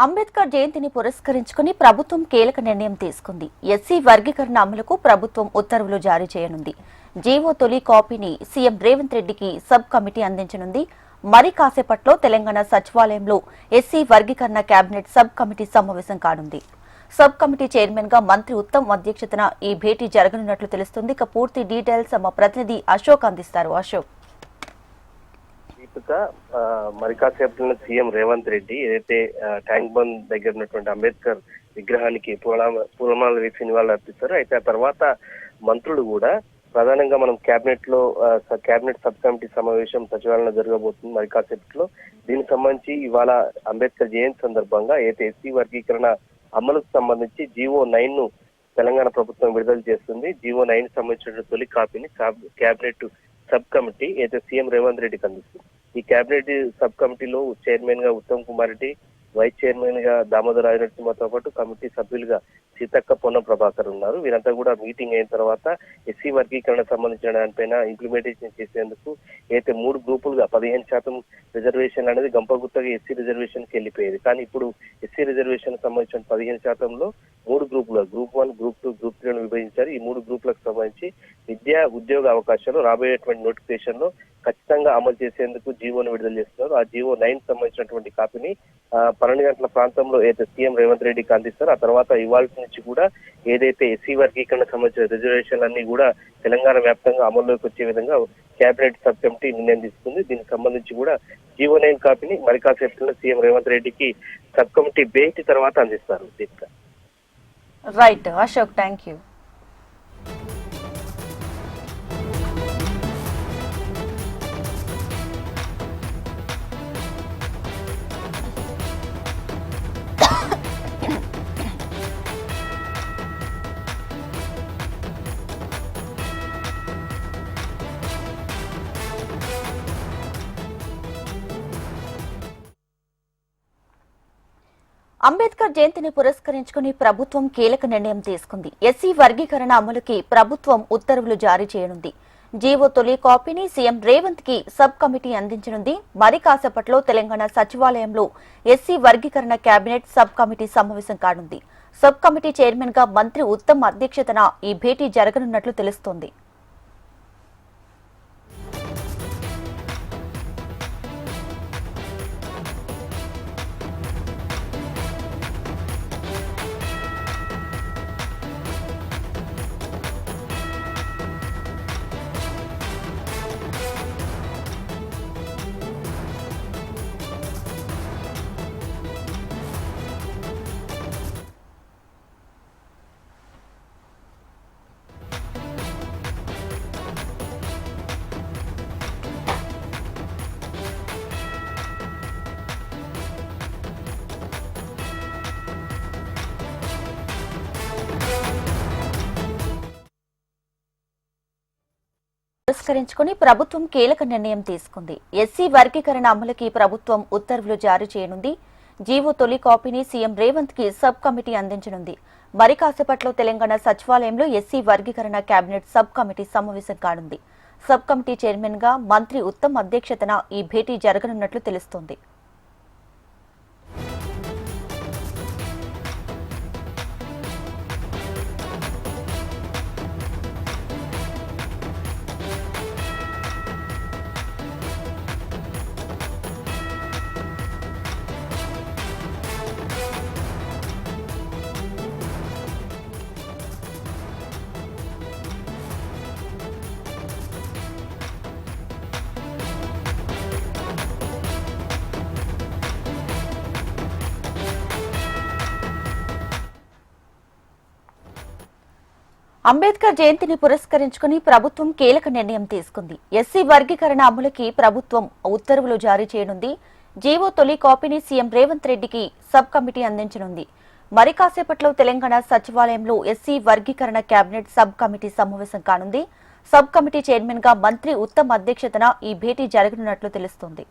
అంబేద్కర్ జయంతిని పురస్కరించుకుని ప్రభుత్వం కీలక నిర్ణయం తీసుకుంది. ఎస్సీ వర్గీకరణ అమలుకు ప్రభుత్వం ఉత్తర్వులు జారీ చేయనుంది. జీవో తొలి కాపీని సీఎం రేవంత్ రెడ్డికి సబ్ కమిటీ అందించనుంది. మరి కాసేపట్లో తెలంగాణ సచివాలయంలో ఎస్సీ వర్గీకరణ కేబినెట్ సబ్ కమిటీ సమావేశం కానుంది. సబ్ కమిటీ చైర్మన్ గా మంత్రి ఉత్తమ్ అధ్యక్షతన ఈ భేటీ జరగనున్నట్లు తెలుస్తుంది. ఇక పూర్తి డీటెయిల్స్ మా ప్రతినిధి అశోక్ అందిస్తారు. అశోక్, మరి కాసేపట్లో సీఎం రేవంత్ రెడ్డి ఏదైతే ట్యాంక్ బండ్ దగ్గర ఉన్నటువంటి అంబేద్కర్ విగ్రహానికి పూలమాల వేసి నివాళులు అర్పిస్తారు. అయితే ఆ తర్వాత మంత్రులు కూడా ప్రధానంగా మనం కేబినెట్ సబ్ కమిటీ సమావేశం సచివాలయంలో జరగబోతుంది మరి కాసేపట్లో. దీనికి సంబంధించి ఇవాళ అంబేద్కర్ జయంతి సందర్భంగా ఏదైతే ఎస్సీ వర్గీకరణ అమలుకు సంబంధించి జీవో 9 ను తెలంగాణ ప్రభుత్వం విడుదల చేస్తుంది. జీవో 9 సంబంధించిన తొలి కాపీని కేబినెట్ సబ్ కమిటీ అయితే సీఎం రేవంత్ రెడ్డికి అందిస్తుంది. ఈ కేబినెట్ సబ్ కమిటీలో చైర్మన్ గా ఉత్తమ్ కుమార్ రెడ్డి, వైస్ చైర్మన్ గా దామోదర్ రాజనరసింహతో పాటు కమిటీ సభ్యులుగా సీతక్క, పొన్నం ప్రభాకర్ ఉన్నారు. వీరంతా కూడా మీటింగ్ అయిన తర్వాత ఎస్సీ వర్గీకరణ సంబంధించిన దానిపైన ఇంప్లిమెంటేషన్ చేసేందుకు అయితే 3 గ్రూపులుగా 15% రిజర్వేషన్ అనేది గంపగుత్తగా ఎస్సీ రిజర్వేషన్ కి వెళ్ళిపోయేది. కానీ ఇప్పుడు ఎస్సీ రిజర్వేషన్ సంబంధించిన 15%లో 3 గ్రూపులుగా గ్రూప్ 1, గ్రూప్ 2, గ్రూప్ 3 విభజించారు. ఈ 3 గ్రూపులకు సంబంధించి విద్యా ఉద్యోగ అవకాశాలు రాబోయేటువంటి నోటిఫికేషన్ లో ఖచ్చితంగా అమలు చేసేందుకు జీవోను విడుదల చేస్తున్నారు. ఆ జీవో 9 సంబంధించినటువంటి కాపీని 12 గంటల ప్రాంతంలో ఏదైతే సీఎం రేవంత్ రెడ్డికి అందిస్తారు. ఆ తర్వాత ఇవాళ నుంచి కూడా ఏదైతే ఎస్సీ వర్గీకరణ సంబంధించిన రిజర్వేషన్లన్నీ కూడా తెలంగాణ వ్యాప్తంగా అమల్లోకి వచ్చే విధంగా కేబినెట్ సబ్ కమిటీ నిర్ణయం తీసుకుంది. దీనికి సంబంధించి కూడా జీవో 9 కాపీని మరి కాసేపట్లో సీఎం రేవంత్ రెడ్డికి సబ్ కమిటీ భేటీ తర్వాత అందిస్తారు. Right Ashok, thank you. Ambedkar జయంతిని పురస్కరించుకుని ప్రభుత్వం కీలక నిర్ణయం తీసుకుంది. ఎస్సీ వర్గీకరణ అమలుకి ప్రభుత్వం ఉత్తర్వులు జారీ చేయనుంది. జీవో తొలి కాపీని సీఎం రేవంత్ కి సబ్ కమిటీ అందించనుంది. మరి కాసేపట్లో తెలంగాణ సచివాలయంలో ఎస్సీ వర్గీకరణ కేబినెట్ సబ్ కమిటీ సమావేశం కానుంది. సబ్ కమిటీ చైర్మన్ గా మంత్రి ఉత్తమ్ అధ్యక్షతన ఈ భేటీ జరగనున్నట్లు తెలుస్తోంది. పురస్కరించుకుని ప్రభుత్వం కీలక నిర్ణయం తీసుకుంది. ఎస్సీ వర్గీకరణ అమలుకి ప్రభుత్వం ఉత్తర్వులు జారీ చేయనుంది. జీవో తొలి కాపీని సీఎం రేవంత్ కి సబ్ కమిటీ అందించనుంది. మరి కాసేపట్లో తెలంగాణ సచివాలయంలో ఎస్సీ వర్గీకరణ కేబినెట్ సబ్ కమిటీ సమావేశం కానుంది. సబ్ కమిటీ చైర్మన్ గా మంత్రి ఉత్తమ్ అధ్యక్షతన ఈ భేటీ జరగనున్నట్లు తెలుస్తోంది. అంబేద్కర్ జయంతిని పురస్కరించుకుని ప్రభుత్వం కీలక నిర్ణయం తీసుకుంది. ఎస్సీ వర్గీకరణ అమలుకి ప్రభుత్వం ఉత్తర్వులు జారీ చేయనుంది. జీవో తొలి కాపీని సీఎం రేవంత్ రెడ్డికి సబ్ కమిటీ అందించనుంది. మరి కాసేపట్లో తెలంగాణ సచివాలయంలో ఎస్సీ వర్గీకరణ కేబినెట్ సబ్ కమిటీ సమావేశం కానుంది. సబ్ కమిటీ చైర్మన్ గా మంత్రి ఉత్తమ్ అధ్యక్షతన ఈ భేటీ జరగనున్నట్లు తెలుస్తోంది.